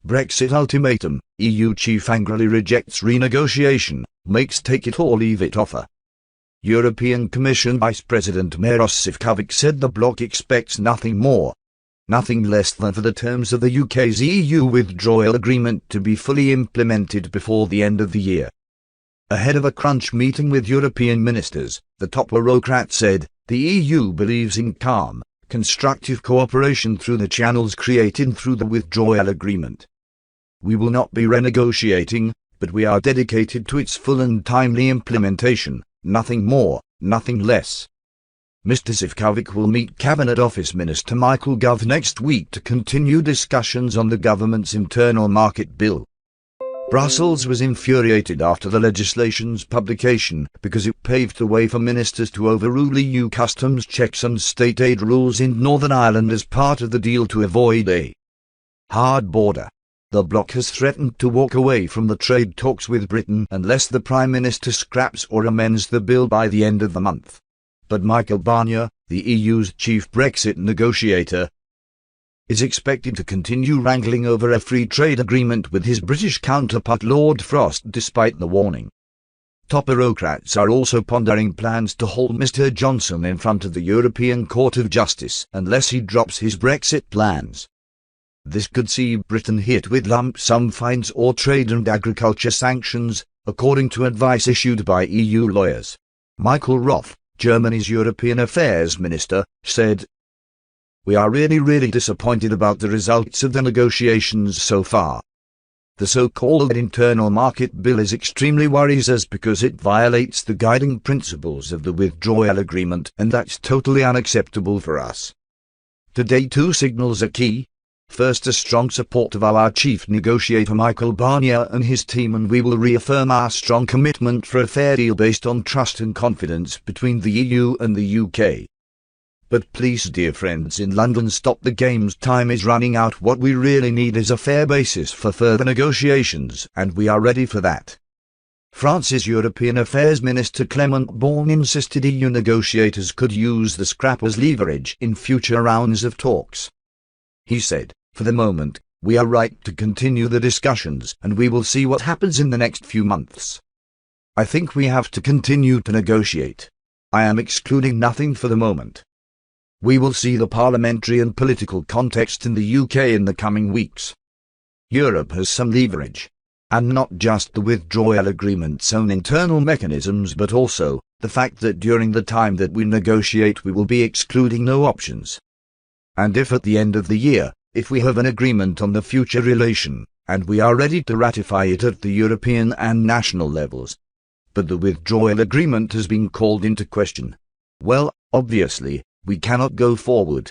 Brexit Ultimatum, EU chief angrily rejects renegotiation, makes take it or leave it offer. European Commission Vice President Maros Sefcovic said the bloc expects nothing more, nothing less than for the terms of the UK's EU Withdrawal Agreement to be fully implemented before the end of the year. Ahead of a crunch meeting with European ministers, the top eurocrat said, the EU believes in calm, constructive cooperation through the channels created through the Withdrawal Agreement. We will not be renegotiating, but we are dedicated to its full and timely implementation, nothing more, nothing less. Mr. Sefcovic will meet Cabinet Office Minister Michael Gove next week to continue discussions on the government's internal market bill. Brussels was infuriated after the legislation's publication because it paved the way for ministers to overrule EU customs checks and state aid rules in Northern Ireland as part of the deal to avoid a hard border. The bloc has threatened to walk away from the trade talks with Britain unless the Prime Minister scraps or amends the bill by the end of the month. But Michael Barnier, the EU's chief Brexit negotiator, is expected to continue wrangling over a free trade agreement with his British counterpart Lord Frost despite the warning. Top eurocrats are also pondering plans to hold Mr. Johnson in front of the European Court of Justice unless he drops his Brexit plans. This could see Britain hit with lump sum fines or trade and agriculture sanctions, according to advice issued by EU lawyers. Michael Roth, Germany's European Affairs Minister, said, "We are really disappointed about the results of the negotiations so far. The so-called internal market bill is extremely worries us because it violates the guiding principles of the Withdrawal Agreement, and that's totally unacceptable for us. Today two signals are key. First, a strong support of our chief negotiator Michael Barnier and his team, and we will reaffirm our strong commitment for a fair deal based on trust and confidence between the EU and the UK. But please, dear friends in London, stop the games. Time is running out. What we really need is a fair basis for further negotiations, and we are ready for that." France's European Affairs Minister Clement Beaune insisted EU negotiators could use the scrap as leverage in future rounds of talks. He said, "For the moment, we are right to continue the discussions, and we will see what happens in the next few months. I think we have to continue to negotiate. I am excluding nothing for the moment. We will see the parliamentary and political context in the UK in the coming weeks. Europe has some leverage, and not just the Withdrawal Agreement's own internal mechanisms, but also the fact that during the time that we negotiate we will be excluding no options. And if at the end of the year, if we have an agreement on the future relation, and we are ready to ratify it at the European and national levels, but the Withdrawal Agreement has been called into question, well, obviously, we cannot go forward.